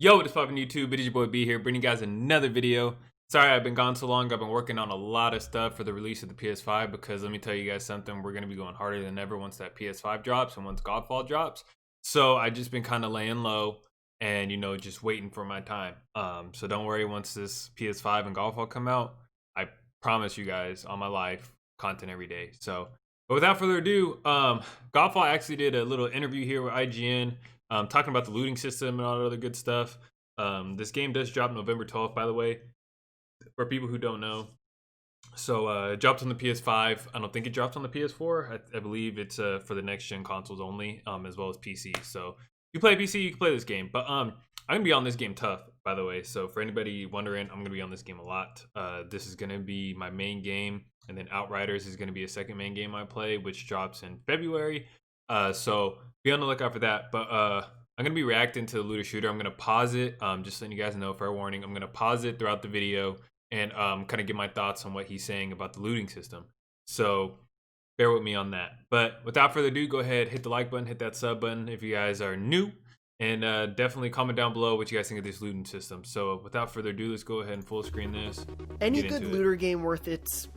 Yo, what is poppin' YouTube? It is your boy B here, bringing you guys another video. Sorry I've been gone so long. I've been working on a lot of stuff for the release of the PS5 because let me tell you guys something, we're going to be going harder than ever once that PS5 drops and once Godfall drops. So I just been kind of laying low and, just waiting for my time. So don't worry, once this PS5 and Godfall come out, I promise you guys on my life, content every day. So, but without further ado, Godfall actually did a little interview here with IGN. Talking about the looting system and all that other good stuff. This game does drop November 12th, by the way, for people who don't know. So it dropped on the PS5. I don't think it dropped on the PS4. I believe it's for the next gen consoles only, as well as PC. So you play PC, you can play this game. But I'm gonna be on this game tough, by the way. So for anybody wondering, I'm gonna be on this game a lot. This is gonna be my main game, and then Outriders is gonna be a second main game I play, which drops in February. So be on the lookout for that. But I'm gonna be reacting to the looter shooter. I'm gonna pause it. Just letting you guys know, fair warning. I'm gonna pause it throughout the video and kind of give my thoughts on what he's saying about the looting system. So bear with me on that. But without further ado, go ahead, hit the like button, hit that sub button if you guys are new, and definitely comment down below what you guys think of this looting system. So without further ado, let's go ahead and full screen this. Any good looter game worth its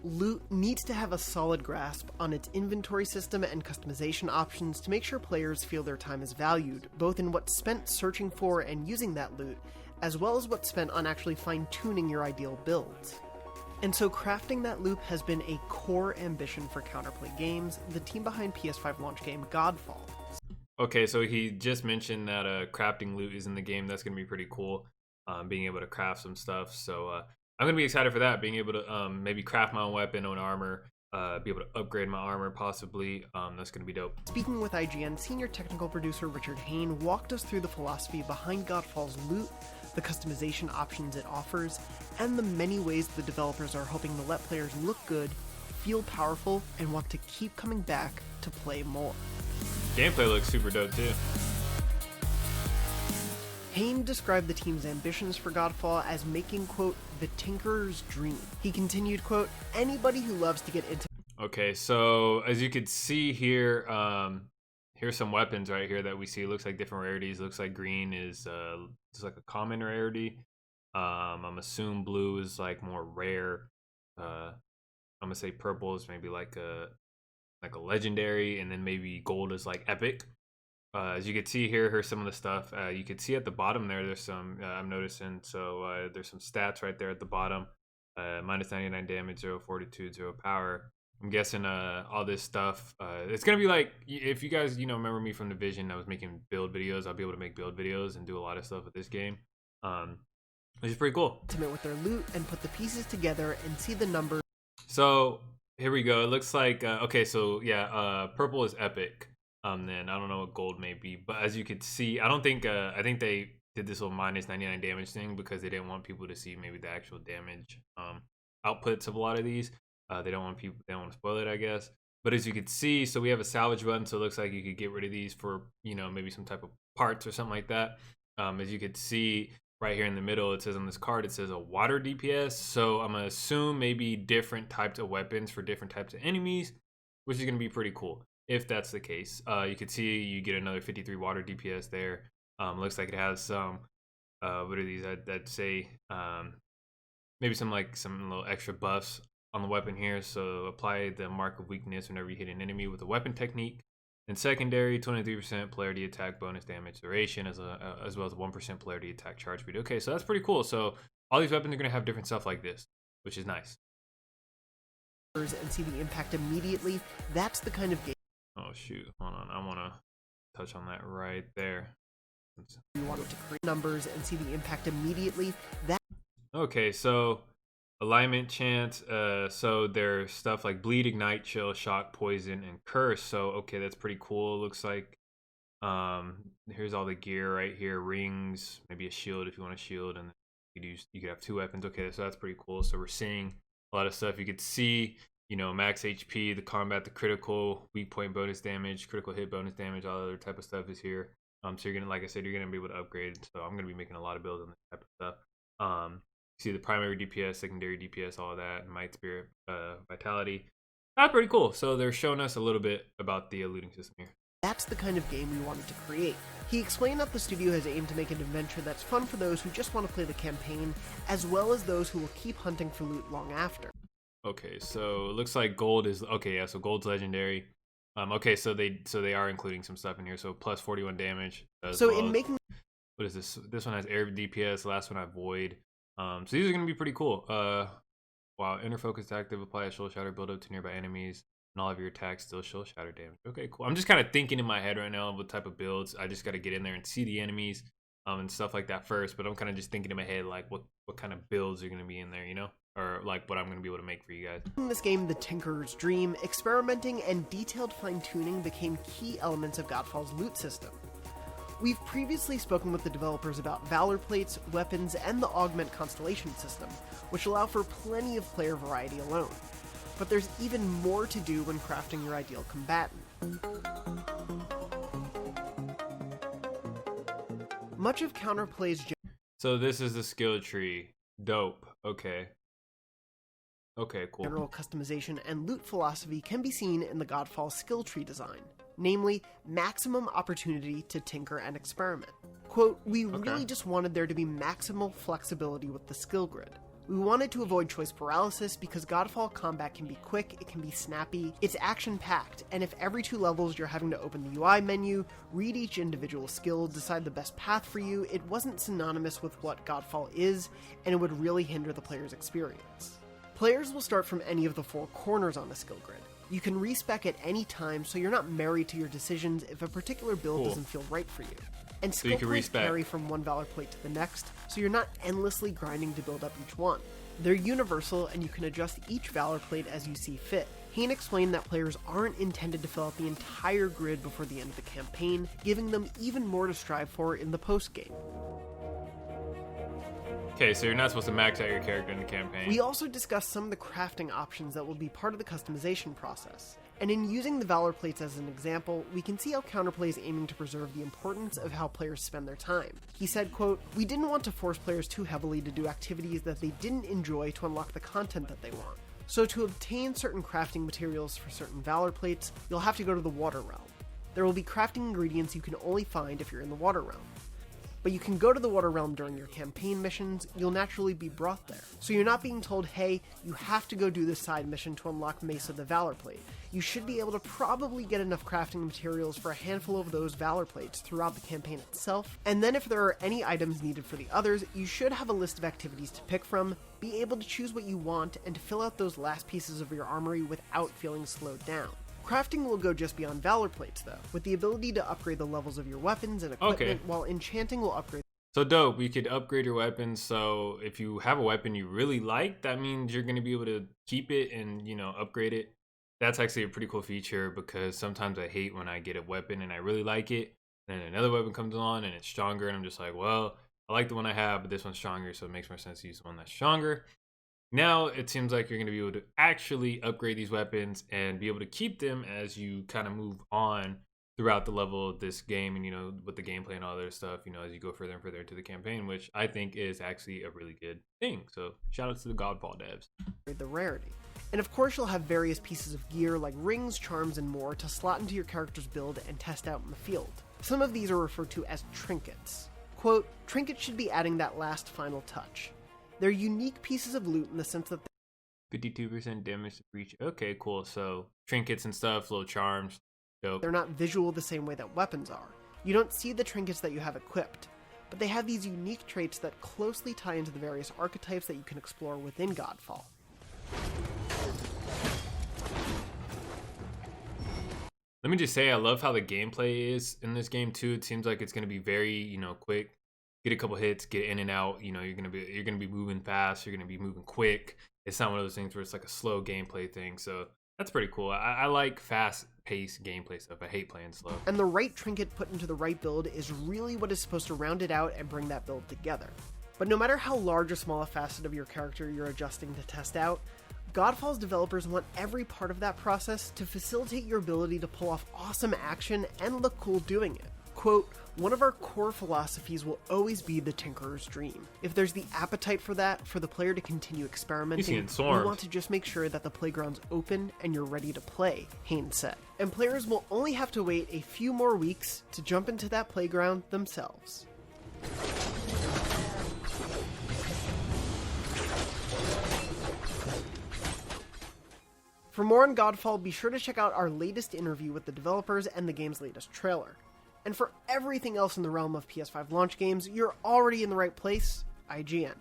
loot needs to have a solid grasp on its inventory system and customization options to make sure players feel their time is valued, both in what's spent searching for and using that loot, as well as what's spent on actually fine-tuning your ideal builds. And so crafting that loop has been a core ambition for Counterplay Games, the team behind PS5 launch game Godfalls. Okay, so he just mentioned that crafting loot is in the game. That's going to be pretty cool, being able to craft some stuff. So I'm gonna be excited for that, being able to maybe craft my own weapon, own armor, be able to upgrade my armor possibly. That's gonna be dope. Speaking with IGN, senior technical producer Richard Hain walked us through the philosophy behind Godfall's loot, the customization options it offers, and the many ways the developers are hoping to let players look good, feel powerful, and want to keep coming back to play more. Gameplay looks super dope too. Hain described the team's ambitions for Godfall as making, quote, the tinkerer's dream. He continued, quote, anybody who loves to get into... Okay, so as you could see here, here's some weapons right here that we see. It looks like different rarities. It looks like green is just like a common rarity. I'm assuming blue is like more rare. I'm gonna say purple is maybe like a legendary, and then maybe gold is like epic. As you can see here, here's some of the stuff. You can see at the bottom there's some, I'm noticing, so there's some stats right there at the bottom. Minus 99 damage, 0 fortitude, 0 power. I'm guessing all this stuff, it's going to be like, if you guys, remember me from the Division, I was making build videos. I'll be able to make build videos and do a lot of stuff with this game, which is pretty cool. Ultimate with their loot and put the pieces together and see the numbers. So here we go. It looks like, okay, so yeah, purple is epic. Then I don't know what gold may be, but as you could see, I don't think I think they did this little minus 99 damage thing because they didn't want people to see maybe the actual damage outputs of a lot of these. They don't want to spoil it, I guess. But as you could see, so we have a salvage button, so it looks like you could get rid of these for maybe some type of parts or something like that. As you could see right here in the middle, it says on this card, it says a water DPS. So I'm gonna assume maybe different types of weapons for different types of enemies, which is gonna be pretty cool. If that's the case, you can see you get another 53 water DPS there. Looks like it has some, what are these? I'd say maybe some little extra buffs on the weapon here. So apply the mark of weakness whenever you hit an enemy with a weapon technique. And secondary, 23% polarity attack bonus damage duration, as well as 1% polarity attack charge speed. Okay, so that's pretty cool. So all these weapons are gonna have different stuff like this, which is nice. And see the impact immediately. That's the kind of game. Oh shoot, hold on, I want to touch on that right there. You want to create numbers and see the impact immediately. Okay, so alignment chance, so there's stuff like bleed, ignite, chill, shock, poison, and curse. So okay, that's pretty cool. It looks like here's all the gear right here, rings, maybe a shield if you want a shield, and you could have 2 weapons. Okay, so that's pretty cool. So we're seeing a lot of stuff. You could see max HP, the combat, the critical, weak point bonus damage, critical hit bonus damage, all other type of stuff is here. So you're gonna, like I said, you're gonna be able to upgrade. So I'm gonna be making a lot of builds on this type of stuff. See the primary DPS, secondary DPS, all of that, might, spirit, vitality. That's pretty cool. So they're showing us a little bit about the looting system here. That's the kind of game we wanted to create. He explained that the studio has aimed to make an adventure that's fun for those who just want to play the campaign, as well as those who will keep hunting for loot long after. Okay, so it looks like gold is okay. Yeah, so gold's legendary. Okay, so they are including some stuff in here. So plus 41 damage. So in making, what is this? This one has air DPS. The last one has void. So these are gonna be pretty cool. Wow, inner focus active. Apply a shield shatter build up to nearby enemies, and all of your attacks still shield shatter damage. Okay, cool. I'm just kind of thinking in my head right now what type of builds. I just got to get in there and see the enemies, and stuff like that first. But I'm kind of just thinking in my head like what kind of builds are gonna be in there, you know? Or like what I'm going to be able to make for you guys. In this game, the Tinkerer's Dream, experimenting and detailed fine-tuning became key elements of Godfalls' loot system. We've previously spoken with the developers about Valor Plates, weapons, and the Augment Constellation system, which allow for plenty of player variety alone. But there's even more to do when crafting your ideal combatant. Much of Counterplay's So this is the skill tree. Dope. Okay. Okay, cool. General customization and loot philosophy can be seen in the Godfalls skill tree design, namely, maximum opportunity to tinker and experiment. Quote, we really just wanted there to be maximal flexibility with the skill grid. We wanted to avoid choice paralysis because Godfall combat can be quick, it can be snappy, it's action-packed, and if every 2 levels you're having to open the UI menu, read each individual skill, decide the best path for you, it wasn't synonymous with what Godfall is, and it would really hinder the player's experience. Players will start from any of the 4 corners on the skill grid. You can respec at any time, so you're not married to your decisions if a particular build doesn't feel right for you. And skill points vary from one Valor Plate to the next, so you're not endlessly grinding to build up each one. They're universal, and you can adjust each Valor Plate as you see fit. Hayne explained that players aren't intended to fill out the entire grid before the end of the campaign, giving them even more to strive for in the post-game. Okay, so you're not supposed to max out your character in the campaign. We also discussed some of the crafting options that will be part of the customization process. And in using the Valor Plates as an example, we can see how Counterplay is aiming to preserve the importance of how players spend their time. He said, quote, we didn't want to force players too heavily to do activities that they didn't enjoy to unlock the content that they want. So to obtain certain crafting materials for certain Valor Plates, you'll have to go to the Water Realm. There will be crafting ingredients you can only find if you're in the Water Realm. But you can go to the Water Realm during your campaign missions, you'll naturally be brought there. So you're not being told, hey, you have to go do this side mission to unlock Mesa the Valor Plate. You should be able to probably get enough crafting materials for a handful of those Valor Plates throughout the campaign itself, and then if there are any items needed for the others, you should have a list of activities to pick from, be able to choose what you want, and to fill out those last pieces of your armory without feeling slowed down. Crafting will go just beyond Valor Plates, though, with the ability to upgrade the levels of your weapons and equipment, while enchanting will upgrade. So dope, you could upgrade your weapons, so if you have a weapon you really like, that means you're going to be able to keep it and, you know, upgrade it. That's actually a pretty cool feature, because sometimes I hate when I get a weapon and I really like it, and then another weapon comes along and it's stronger, and I'm just like, well, I like the one I have, but this one's stronger, so it makes more sense to use the one that's stronger. Now it seems like you're going to be able to actually upgrade these weapons and be able to keep them as you kind of move on throughout the level of this game, and, you know, with the gameplay and all that stuff, you know, as you go further and further into the campaign, which I think is actually a really good thing. So shout out to the Godfall devs. The rarity. And of course you'll have various pieces of gear like rings, charms, and more to slot into your character's build and test out in the field. Some of these are referred to as trinkets. Quote, trinkets should be adding that last final touch. They're unique pieces of loot in the sense that 52% damage to breach. Okay, cool. So trinkets and stuff, little charms. Dope. They're not visual the same way that weapons are. You don't see the trinkets that you have equipped, but they have these unique traits that closely tie into the various archetypes that you can explore within Godfall. Let me just say, I love how the gameplay is in this game too. It seems like it's going to be very, you know, quick. Get a couple hits, get in and out. You know, you're gonna be moving fast. You're gonna be moving quick. It's not one of those things where it's like a slow gameplay thing. So that's pretty cool. I like fast-paced gameplay stuff. I hate playing slow. And the right trinket put into the right build is really what is supposed to round it out and bring that build together. But no matter how large or small a facet of your character you're adjusting to test out, Godfall's developers want every part of that process to facilitate your ability to pull off awesome action and look cool doing it. Quote, one of our core philosophies will always be the tinkerer's dream. If there's the appetite for that, for the player to continue experimenting, we want to just make sure that the playground's open and you're ready to play, Haynes said. And players will only have to wait a few more weeks to jump into that playground themselves. For more on Godfall, be sure to check out our latest interview with the developers and the game's latest trailer. And for everything else in the realm of PS5 launch games, you're already in the right place, IGN.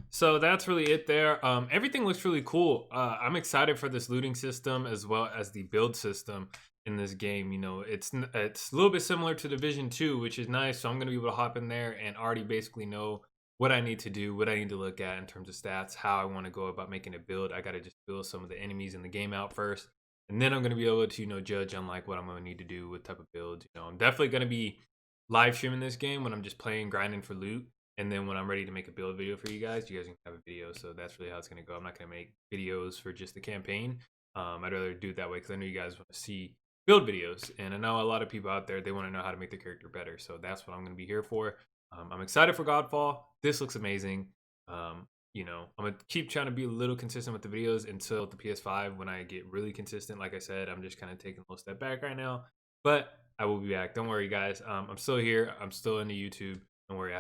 So that's really it there. Everything looks really cool. I'm excited for this looting system as well as the build system in this game. You know, it's a little bit similar to Division 2, which is nice. So I'm going to be able to hop in there and already basically know what I need to do, what I need to look at in terms of stats, how I want to go about making a build. I got to just build some of the enemies in the game out first. And then I'm going to be able to, you know, judge on like what I'm going to need to do, what type of build. You know, I'm definitely going to be live streaming this game when I'm just playing, grinding for loot. And then when I'm ready to make a build video for you guys can have a video. So that's really how it's going to go. I'm not going to make videos for just the campaign. I'd rather do it that way because I know you guys want to see build videos. And I know a lot of people out there, they want to know how to make their character better. So that's what I'm going to be here for. I'm excited for Godfall. This looks amazing. You know, I'm going to keep trying to be a little consistent with the videos until the PS5 when I get really consistent. Like I said, I'm just kind of taking a little step back right now. But I will be back. Don't worry, guys. I'm still here. I'm still into YouTube. Don't worry,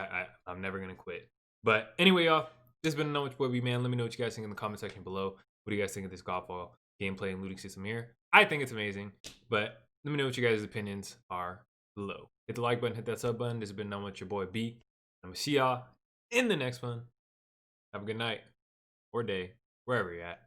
I'm never going to quit. But anyway, y'all, this has been Know Which Boy Be Man. Let me know what you guys think in the comment section below. What do you guys think of this Godfall gameplay and looting system here? I think it's amazing, but let me know what you guys' opinions are below. Hit the like button, hit that sub button. This has been Know What Your Boy B. I'm going to see y'all in the next one. Have a good night or day, wherever you're at.